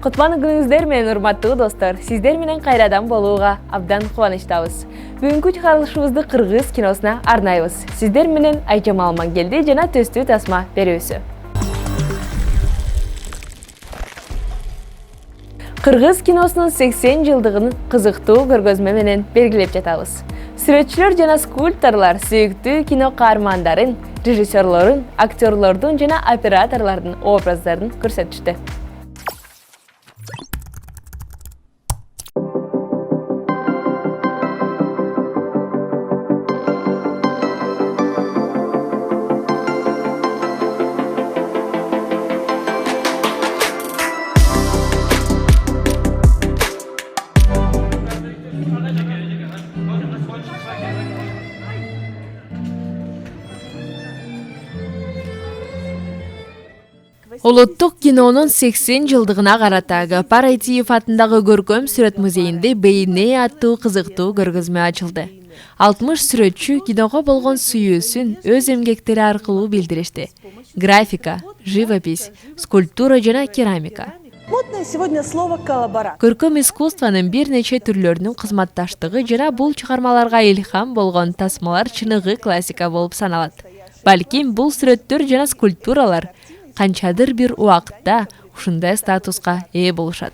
Кутман күнүңүздөр менен урматтуу достор, сиздер менен кайрадан болууга абдан кубанычтабыз. Бүгүнкү чыгарылышыбызды кыргыз киносуна арнайбыз. Сиздер менен Айжамал Мангелди жана Төстүү Тасма берүүсү. Кыргыз киносунун 80 жылдыгын кызыктуу көргөзмө менен белгилеп жатабыз. Сүрөтчүлөр жана скульпторлор сүйүктүү кино каармандарын, режиссерлорун, актерлордун жана операторлордун образдарын көрсөтүштү. Улуттук кинонун 80 жылдыгына карата Гапар Айтиев атындагы көркөм сүрөт музейинде Бейне аттуу кызыктуу көргөзмө ачылды. 60 сүрөтчү киного болгон сүйүүсүн өз эмгектери аркылуу билдиришти. Графика, живопись, скульптура жана керамика. Модное сегодня слово коллаборация. Көркөм искусствонун бир нече түрлөрүнүн кызматташтыгы жана бул чыгармаларга илхам болгон тасмалар чыныгы классика болуп саналат. Балким бул сүрөттөр жана скульптуралар канчадыр бир убакытта ушундай статуска ээ болушат.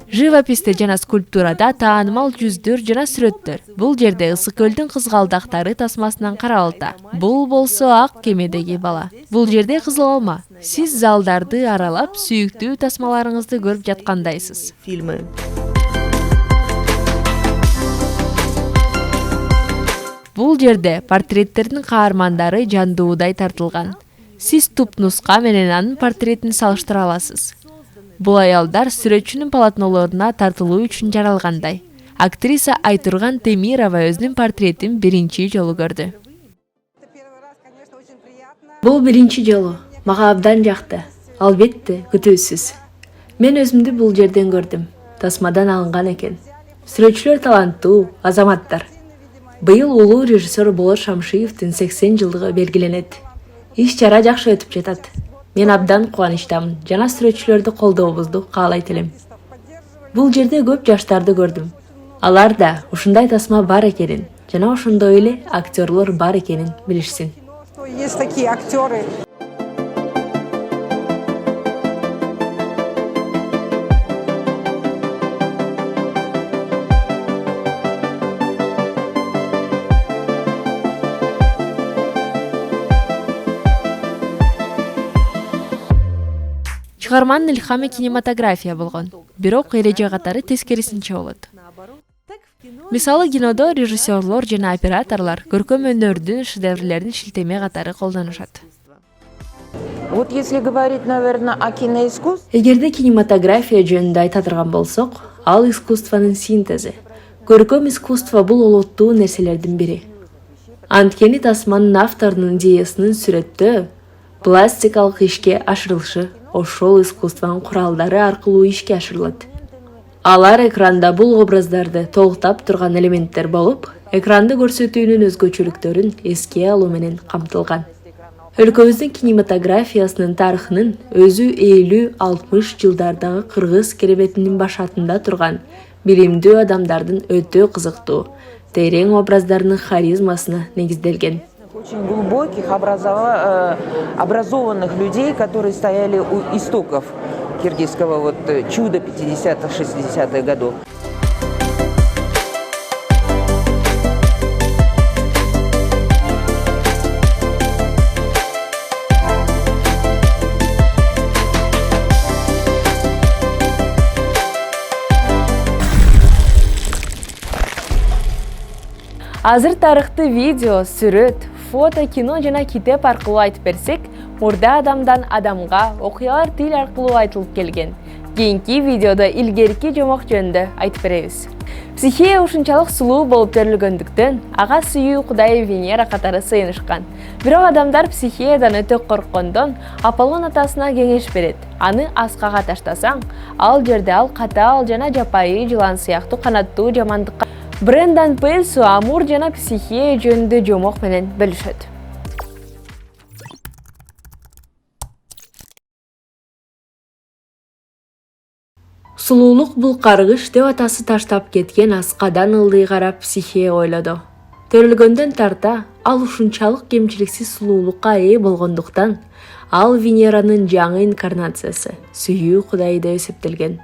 Живописте жана скульптурада таанымал жүздөр жана сүрөттөр. Бул жерде Ысык көлдүн кызгалдактары тасмасынан каралды. Бул болсо ак кемедеги бала. Бул жерде Кызыл алма. Сиз залдарды аралап, сүйүктүү тасмаларыңызды көрүп жаткандайсыз. Фильмы. Бул жерде портреттердин каармандары жандуудай тартылган. Сиз тупнуска менен анын портретин салыштыра аласыз. Бул аялдар сүрөтчүнүн полотнолоруна тартылуу үчүн жаралгандай. Актриса Айтурган Темирова өзүнүн портретин биринчи жолу көрдү. Бул биринчи жолу. Мага абдан жакты. Албетте, күтүүсүз. Мен өзүмдү бул жерден көрдүм. Тасмадан алынган экен. Сүрөтчүлөр таланттуу, азаматтар. Быйыл улуу режиссер Болот Шамшиевдин 80 жылдыгы белгиленет. Иш-чара жакшы өтүп жатат. Мен абдан кубанычтамын жана сүрөтчүлөрдү колдообузду каалайт элем. Бул жерде көп жаштарды көрдүм. Аларда ушундай тасма бар экенин жана ошондой эле актерлор бар экенин билишсин. Есть такие актеры. Чыгарманын илхамы кинематография болгон, бирок эреже катары тескерисинче болот. Мисалы кинодо режиссерлор жана операторлор көркөм өнөрдүн шедеврлерин шилтеме катары колдонушат. Вот если говорить, наверное, о киноискусстве. Эгерде кинематография жөнүндө айта турган болсок, ал искусствонун синтези. Көркөм искусство бул олуттуу нерселердин бири. Анткени тасманын авторунун идеясынын сүрөттө пластикалык ишке ашырылышы ошол искусствонун куралдары аркылуу ишке ашырылат. Алар экранда бул образдарды толуктап турган элементтер болуп, экранды көрсөтүүнүн өзгөчөлүктөрүн эске алуу менен камтылган. Өлкөбүздүн кинематографиясынын тарыхынын өзү 50-60 жылдардагы кыргыз керебетинин башатында турган билимдүү адамдардын өтө кызыктуу, терең образдарынын харизмасына негизделген. Очень глубоких, образованных людей, которые стояли у истоков киргизского чуда 50-60-х годов. Азыр тарыхты видео, сүрөт, фото, кино жана китеп аркылуу айтып берсек, мурда адамдан адамга окуялар тил аркылуу айтылып келген. Кийинки видеода илгерки жомок жөнүндө айтып беребиз. Психея ушунчалык сулуу болуп төрүлгөндүктөн ага сүйүү кудай Венера катары сыйынышкан. Бирок адамдар психеядан өтө корккондон Аполлон атасына кеңеш берет. Аны аскага таштасаң, ал жерде ал катаал жана жапайы жылан сыяктуу канаттуу жамандыкка. Брендан Пейлсу Амур жана психея жөнүндө жомок менен бөлүшөт. Сулуулук бул каргыш деп атасы таштап кеткен аскадан ылдый карап психея ойлоду. Төрөлгөндөн тарта ал ушунчалык кемчиликсиз сулуулукка ээ болгондуктан ал Венеранын жаңы инкарнациясы, сүйүү кудай деп эсептелген.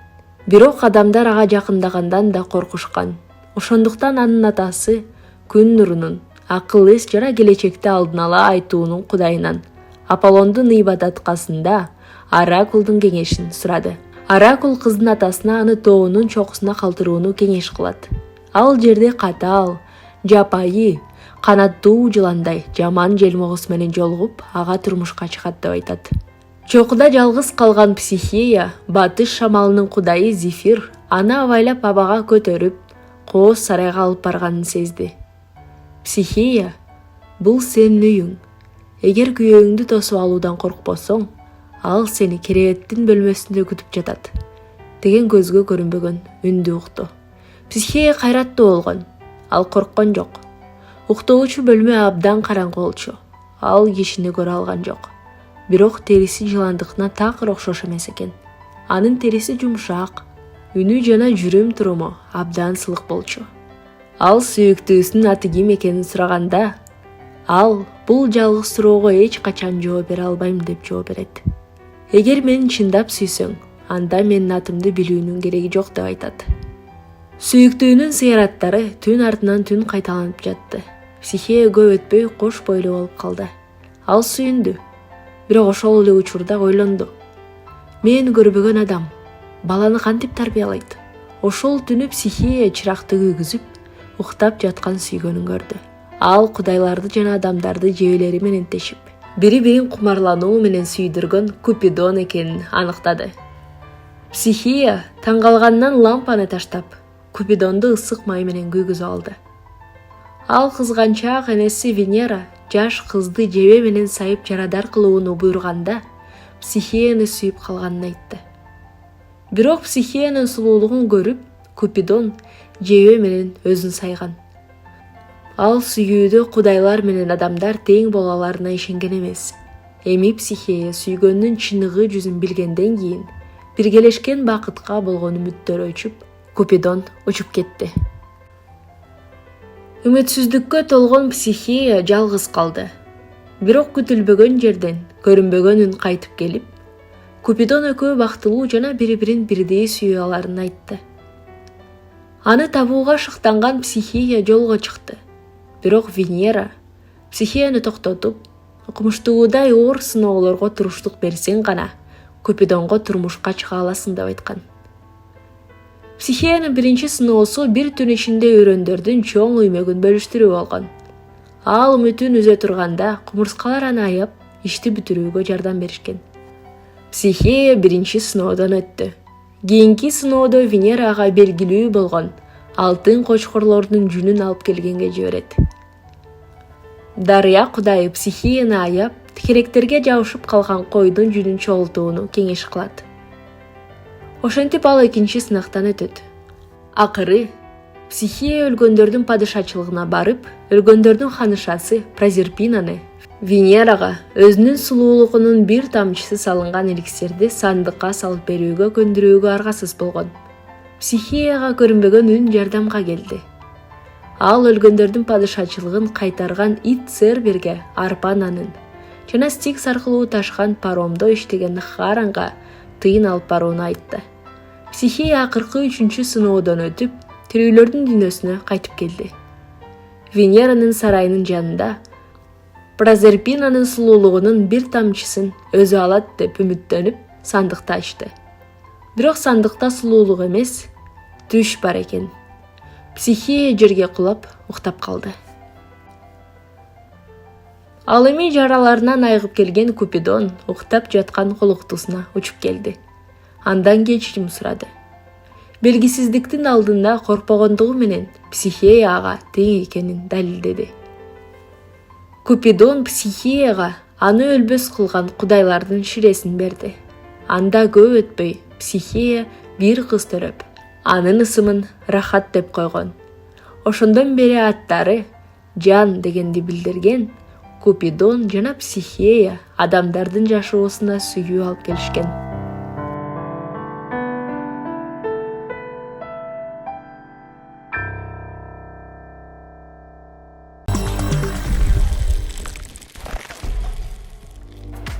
Бирок адамдар ага жакындагандан да коркушкан. Ошондуктан анын атасы күн нурунун, акыл эс жана келечекти алдын ала айтуунун кудайынан Аполлондун ибадаткасында Оракулдун кеңешин сурады. Оракул кыздын атасына аны тоонун чокусуна калтырууну кеңеш кылат. Ал жерде катаал, жапайы, канаттуу жыландай жаман желмогус менен жолугуп, ага турмушка чыгат деп айтат. Чокуда жалгыз калган психея, батыш шамалынын кудайы Зефир аны абайлап абага көтөрүп, кооз сарайга алып барганын сезди. Психея, бул сенин үйүң. Эгер күйөөңдү тосуп алуудан коркпосоң, ал сени керебеттин бөлмөсүндө күтүп жатат деген көзгө көрүнбөгөн үндү укту. Психея кайраттуу болгон. Ал корккон жок. Уктоочу бөлмө абдан караңгы болчу. Ал кишини көрө алган жок. Бирок териси жыландыкына такыр окшош эмес экен. Анын териси жумшак, үнү жана жүрүм туруму абдан сылык болчу. Ал сүйүктүүсүнүн аты ким экенин сураганда, ал бул жалгыз суроого эч качан жооп бере албайм деп жооп берет. Эгер мени чындап сүйсөң, анда менин атымды билүүнүн кереги жок деп айтат. Сүйүктүүнүн зыяраттары түн артынан түн кайталанып жатты. Психея көп өтпөй кош бойлуу болуп калды. Ал сүйүндү. Бирок ошол эле учурда ойлонду. Мен көрбөгөн адам баланы кантип тарбиялайт? Ошол түнү психея чыракты күйгүзүп, уктап жаткан сүйгөнүн көрдү. Ал кудайларды жана адамдарды жебелери менен тешип, бири-бирин кумарлануу менен сүйдүргөн Купидон экенин аныктады. Психея таң калганынан лампаны таштап, Купидонду ысык май менен күйгүзүп алды. Ал кызганчаак энеси Венера жаш кызды жебе менен сайып жарадар кылууну буйруганда, психеяны сүйүп калганын айтты. Бирок психеянын сулуулугун көрүп, Купидон жебе менен өзүн сайган. Ал сүйүүдө кудайлар менен адамдар тең боло аларына ишенген эмес. Эми психея сүйгөнүнүн чыныгы жүзүн билгенден кийин биргелешкен бакытка болгон үмүттөрү өчүп, Купидон учуп кетти. Үмүтсүздүккө толгон психея жалгыз калды. Бирок күтүлбөгөн жерден көрүнбөгөн үн кайтып келип, Купидон экөө бактылуу жана бири-бирин бирдей сүйө аларын айтты. Аны табууга шыктанган психея жолго чыкты. Бирок Венера психеяны токтотуп, окумуштуудай оор сыноолорго туруштук берсең гана Купидонго турмушка чыга аласың деп айткан. Психеянын биринчи сыноосу бир түн ичинде өрөндөрдүн чоң үймөгүн бөлүштүрүү болгон. Ал үмүтүн үзө турганда кумурскалар аны аяп, ишти бүтүрүүгө жардам беришкен. Психея биринчи сыноодон өттү. Кийинки сыноодо Венера ага белгилүү болгон алтын кочкорлордун жүнүн алып келгенге жиберет. Дарыя кудайы психеяны аяп, тикеректерге жабышып калган койдун жүнүн чогултууну кеңеш кылат. Ошентип ал экинчи сынактан өтөт. Акыры психея өлгөндөрдүн падышачылыгына барып, өлгөндөрдүн ханышасы Прозерпинаны Венерага өзүнүн сулуулугунун бир тамчысы салынган эликсирди сандыкка салып берүүгө көндүрүүгө аргасыз болгон. Психеяга көрүнбөгөн үн жардамга келди. Ал өлгөндөрдүн падышачылыгын кайтарган ит Церберге арпа нанын жана Стикс аркылуу ташкан паромдо иштеген Харанга тыйын алып барууну айтты. Психея акыркы 3-чү сыноодон өтүп, тирүүлөрдүн дүйнөсүнө кайтып келди. Венеранын сарайынын жанында Прозерпинанын сулуулугунун бир тамчысын өзү алат деп үмүттөнүп, сандыкты ачты. Бирок сандыкта сулуулук эмес, түш бар экен. Психея жерге кулап, уктап калды. Ал эми жараларынан айыгып келген Купидон уктап жаткан колуктусуна учуп келди. андан кечирим сурады. Белгисиздиктин алдында коркпогондугу менен Психеяга тең экенин далилдеди. Купидон Психеяга аны өлбөс кылган кудайлардын ширесин берди. Анда көп өтпөй Психея бир кыз төрөп, анын ысымын Рахат деп койгон. Ошондон бери аттары Жан дегенди билдирген. Купидон жана Психея адамдардын жашоосуна сүйүү алып келишкен.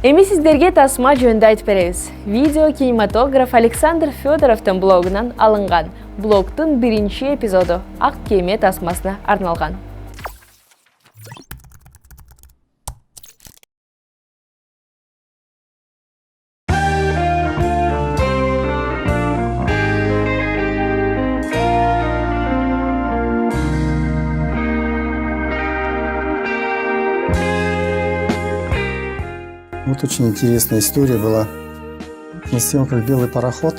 Эми сиздерге тасма жөнүндө айтып беребиз. Видео кинематограф Александр Федоровдун блогунан алынган. Блогдун биринчи эпизоду ак кеме тасмасына арналган. Вот очень интересная история была на съемках «Белый пароход».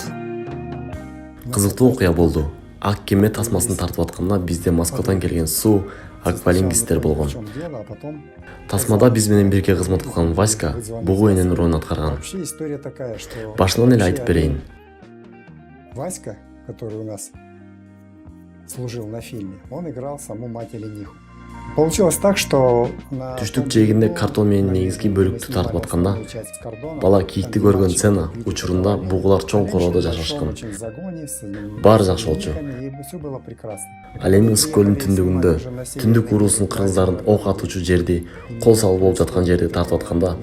Кызыктуу окуя болду. Ак кеме тасмасын тартып атканда бизде Москвадан келген суу аквалингисттер болгон. Тасмада биз менен бирге кызмат кылган Васька бугу эненин ролун аткарган. Вообще история такая, что Башынан эле айтып берейин. Васька, который у нас служил на фильме, он играл саму мать Олениху. Получилось так, что Түштүк жээгинде картон менен негизги бөлүктү тартып атканда бала кийикти көргөн сцена учурунда бугулар чоң короодо жашашкан. Баары жакшы болчу. Ал эми Ысык көлүнүн түндүгүндө түндүк уруусунун кыргыздарын ок атуучу жерди кол салып болуп жаткан жерди тартып атканда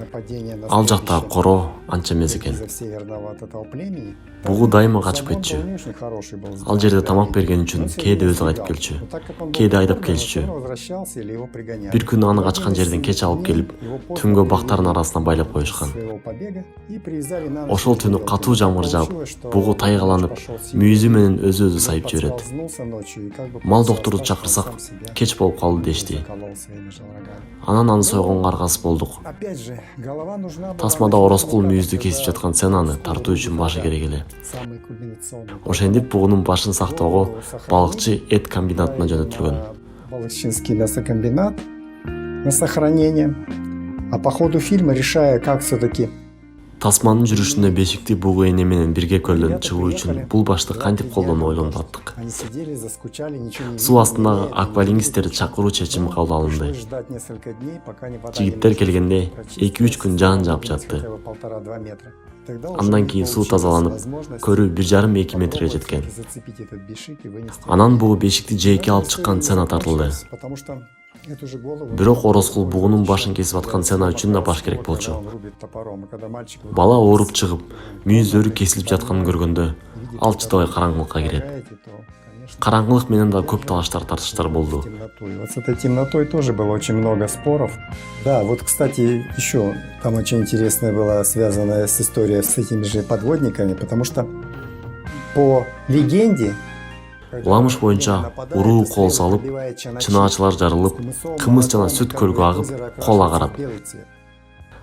ал жактагы короо анча эмес экен. Бугу дайыма качып кетчү. Ал жерде тамак берген үчүн кээде өзү кайтып келчү, кээде айдап келчү. Бир күнү аны качкан жерден кеч алып келип, түнгө бактардын арасына байлап коюшкан. Ошол түнү катуу жамгыр жаап, бугу тайгаланып, мүйүзү менен өзү сайып жиберет. Мал доктурду чакырсак, кеч болуп калды дешти. Анан аны сойгонго аргасыз болдук. Тасмада Ороскул мүйүздү кесип жаткан сценаны тартуу үчүн башы керек эле. Ошентип бугунун башын сактоого балыкчы эт комбинатына жөнөтүлгөн. Балыкчинский мясокомбинат на сохранение. А по ходу фильма, решая, как все-таки Тасманын жүрүшүндө бешикти бугу эне менен бирге көлдөн чыгуу үчүн бул башты кантип колдонуп ойлонуп аттык. Суу астындагы аквалингисттерди чакыруу чечими кабыл алынды. Жигиттер келгенде 2-3 күн жаан жаап жатты. Андан кийин суу тазаланып, көрүү 1,5-2 метрге жеткен. Анан бугу бешикти жээкке алып чыккан сцена тартылды. Бирок Ороскул бугунун башын кесип аткан сцена үчүн да баш керек болчу. Бала ооруп чыгып, мүйүздөрү кесилип жатканын көргөндө, ал чыдабай караңгылыкка кирет. Караңгылык менен да көп талаштар тартыштар болду. Вот с этой темнотой тоже было очень много споров. Да, вот, кстати, еще там очень интересная была связанная с историей с этими же подводниками, потому что по легенде Уламыш боюнча уруу кол салып, чынаачылар жарылып, кымыз жана сүт көлгө агып, кол агарат.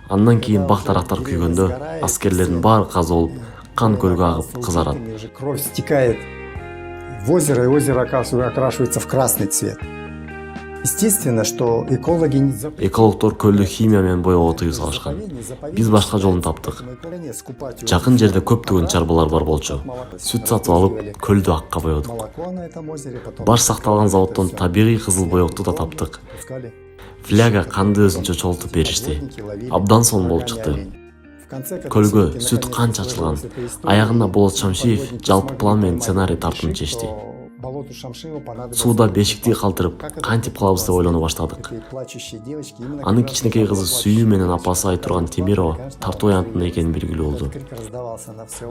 Андан кийин бак-дарактар күйгөндө аскерлердин баары каза болуп, кан көлгө агып кызарат. Кровь стекает в озеро, и озеро окрашивается в красный цвет. Естественно, что экологдор көлдү химия менен боёого тыюу салышкан. Биз башка жолун таптык. Жакын жерде көптөгөн чарбалар бар болчу. Сүт сатып алып, көлдү акка боёдук. Баш сакталган заводдон табигый кызыл боёкту да таптык. Фляга канды өзүнчө чогултуп беришти. Абдан сонун болуп чыкты. Көлгө сүт канча ачылган. Аягында Болот Шамшиев жалпы план менен сценарий тартымын чечти. Сууда бешикти калтырып, кантип кылабыз деп ойлоно баштадык. Анын кичинекей кызы Сүйүү менен апасы Айтурган Темирова тартуу аянтында экени белгилүү болду.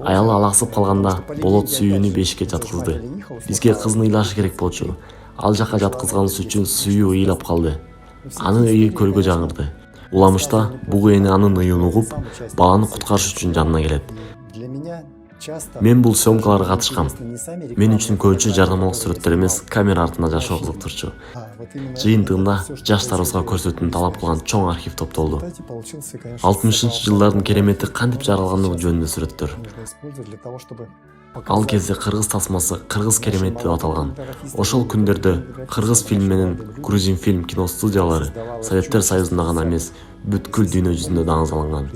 Аялы алаксып калганда Болот Сүйүүнү бешикке жаткызды. Бизге кыздын ыйлашы керек болчу. Ал жака жаткызганыбыз үчүн Сүйүү ыйлап калды. Анын ыйы көлгө жаңырды. Уламышта бугу эне анын ыйын угуп, баланы куткарыш үчүн жанына келет. Мен бул съемкаларга катышкам. Мен үчүн көбүнчө жардамалык сүрөттөр эмес, камера артында жашоо кызыктырчу. Жыйынтыгында жаштарыбызга көрсөтүүнү талап кылган чоң архив топтолду. 60-жылдардын керемети кантип жаралганы жөнүндө сүрөттөр. Ал кезде кыргыз тасмасы кыргыз керемети деп аталган. Ошол күндөрдө кыргыз фильм менен грузин фильм кино студиялары Советтер Союзунда гана эмес, бүткүл дүйнө жүзүндө даңазаланган.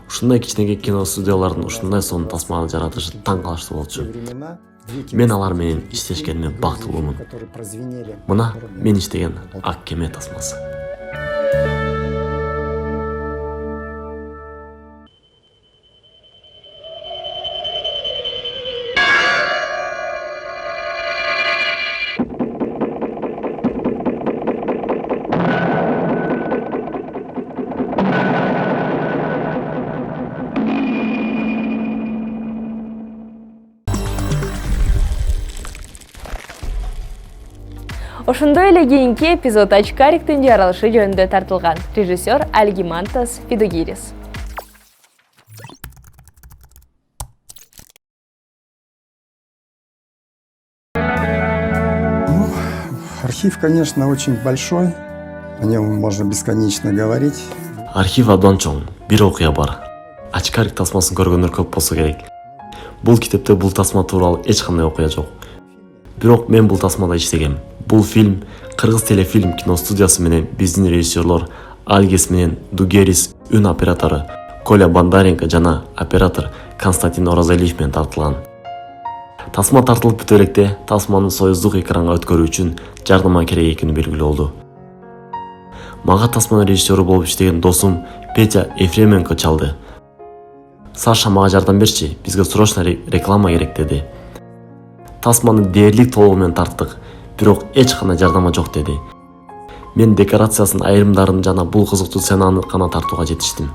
Ушундай кичинекей кино студиялардын ушундай сонун тасманы жаратышы таң калыштуу болчу. Мен алар менен иштешкениме бактылуумун. Мына мен иштеген Ак кеме тасмасы. Ошондой эле кийинки эпизод Очкариктин жаралышы жөнүндө тартылган. Режиссер Альгимантас Фидогирис. Архив, конечно, очень большой. О нем можно бесконечно говорить. Архив абдан чоң. Бир окуя бар. Очкарик тасмасын көргөндөр көп болсо керек. Бул китепте бул тасма тууралуу эч кандай окуя жок. Бирок мен бул тасмада иштегем. Бул фильм Кыргыз телефильм кино студиясы менен биздин режиссерлор Альгис менен Дугерис, үн оператору Коля Бондаренко жана оператор Константин Оразалиев менен тартылган. Тасма тартылып бүтө электе тасманы союздук экранга өткөрүү үчүн жардама керек экени белгилүү болду. Мага тасманын режиссеру болуп иштеген досум Петя Ефременко чалды. Саша, мага жардам берчи, бизге срочно реклама керек деди. Тасманы дээрлик толугу менен тарттык, бирок эч кандай жардама жок деди. Мен декорациясынын айрымдарын жана бул кызыктуу сценаны гана тартууга жетиштим.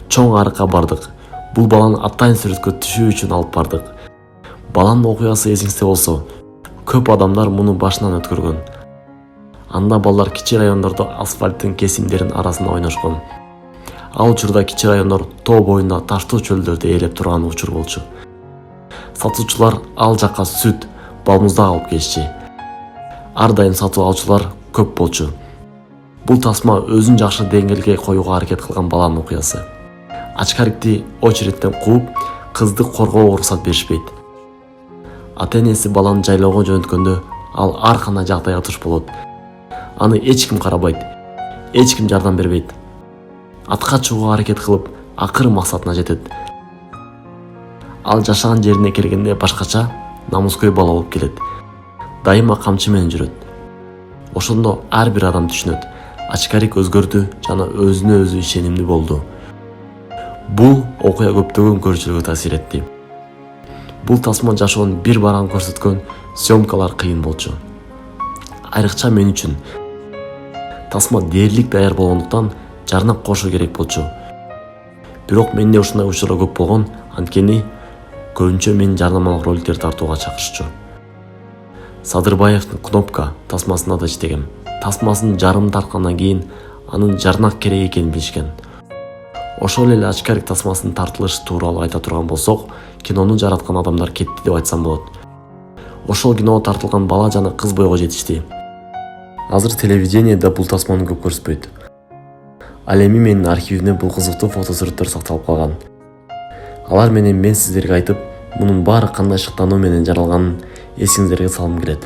Чоң арыкка бардык. Бул баланы атайын сүрөткө түшүү үчүн алып бардык. Баланын окуясы эсиңизде болсо, көп адамдар муну башынан өткөргөн. Анда балдар кичи райондордо асфальттын кесимдеринин арасында ойношкон. Ал учурда кичи райондор тоо боюнда таштуу чөлдөрдө ээлеп турган учур болчу. Сатуучулар ал жакка сүт, балмуздак алып келишчи. Ар дайым сатуу алуучулар көп болчу. Бул тасма өзүн жакшы деңгээлге коюуга аракет кылган баланын окуясы. Очкарикти очередден кууп, кызды коргоого уруксат беришпейт. Ата-энеси баланы жайлоого жөнөткөндө ал ар кандай жагдайга туш болот. Аны эч ким карабайт, эч ким жардам бербейт. Атка чыгууга аракет кылып, акыры максатына жетет. Ал жашаган жерине келгенде башкача, намыскөй бала болуп келет. Дайыма камчы менен жүрөт. Ошондо ар бир адам түшүнөт. Очкарик өзгөрдү жана өзүнө өзү ишенимдүү болду. Бул окуя көптөгөн көрүүчүлөргө таасир этти. Бул тасма жашоонун бир баран көрсөткөн, съемкалар кыйын болчу. Айрыкча мен үчүн. Тасма дээрлик даяр болгондуктан жарнак кошуу керек болчу. Бирок менде ушундай учурлар көп болгон, анткени көбүнчө мен жардамалык роликтер тартууга чакырышчу. Садырбаевдин Кнопка тасмасында да иштегем. Тасмасын жарым тарткандан кийин анын жарнак керек экенин билишкен. Ошол эле Очкарик тасмасынын тартылышы тууралуу айта турган болсок, кинону жараткан адамдар кетти деп айтсам болот. Ошол киного тартылган бала жана кыз бойго жетишти. Азыр телевидениеде бул тасманы көп көрсөтпөйт. Ал эми менин архивимде бул кызыктуу фотосүрөттөр сакталып калган. Алар менен мен сиздерге айтып, мунун баары кандай шыктануу менен жаралганын эсиңиздерге салгым келет.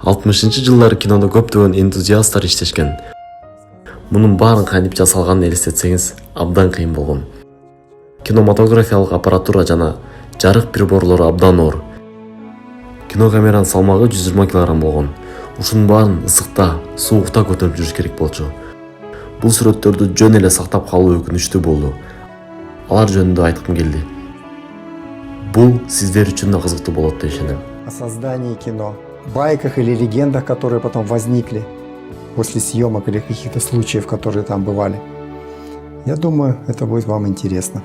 60-жылдары кинодо көптөгөн энтузиасттар иштешкен. Мунун баарын кантип жасалганын элестетсеңиз абдан кыйын болгон. Кинематографиялык аппаратура жана жарык приборлору абдан оор. Кинокамеранын салмагы 120 кг болгон. Ушунун баарын ысыкта, суукта көтөрүп жүрүш керек болчу. Бул сүрөттөрдү жөн эле сактап калуу өкүнүчтүү болду. Алар жөнүндө айткым келди. Бул сиздер үчүн да кызыктуу болот деп ишенем. О создании кино, байках или легендах, которые потом возникли после съемок или каких-то случаев, которые там бывали. Я думаю, это будет вам интересно.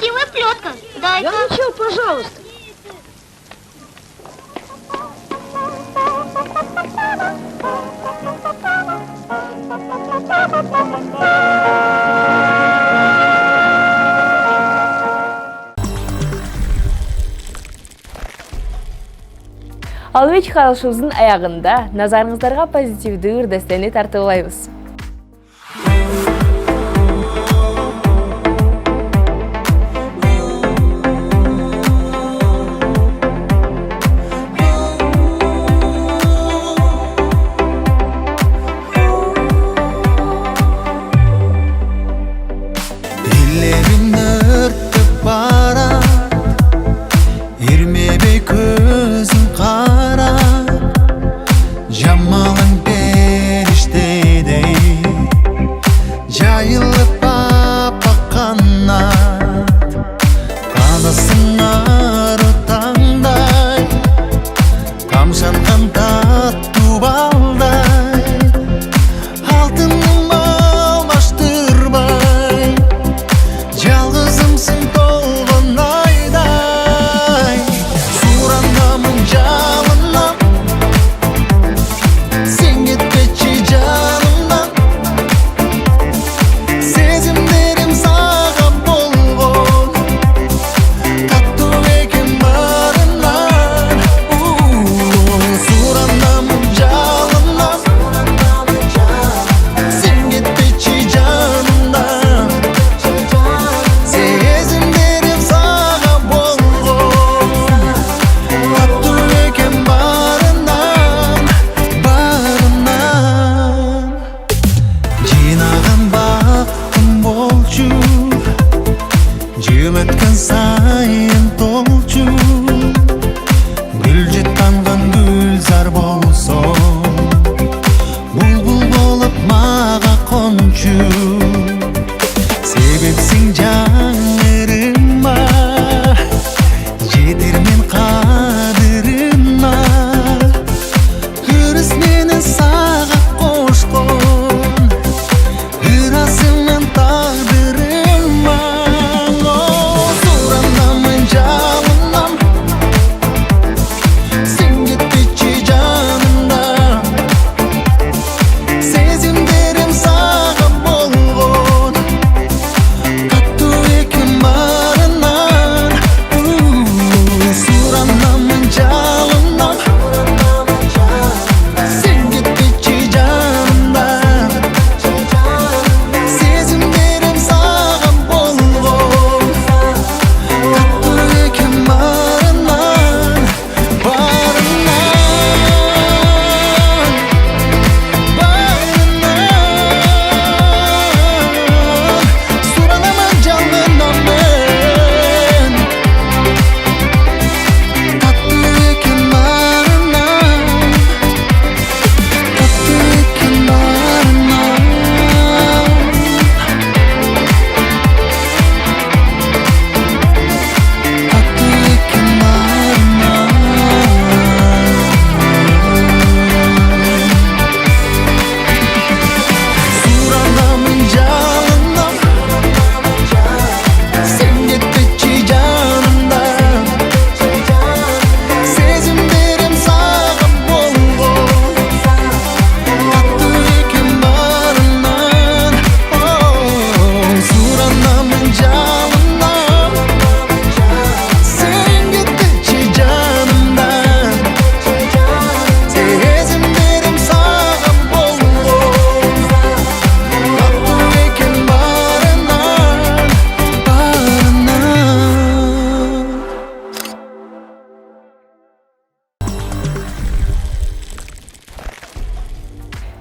красивая плетка. Дай-ка. Да ничего, пожалуйста. Албек чыгарылышыбыздын аягында назарыңыздарга позитивдүү үрдестени тартуулайбыз.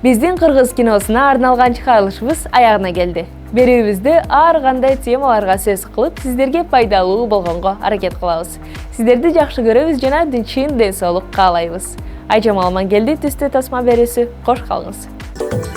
Биздин кыргыз киносуна арналган чыгарылышыбыз аягына келди. Берүүбүздө ар кандай темаларга сөз кылып, сиздерге пайдалуу болгонго аракет кылабыз. Сиздерди жакшы көрөбүз жана чын ден соолук каалайбыз. Айжамал Мангелди түстө тасма берүүсү, кош калыңыз.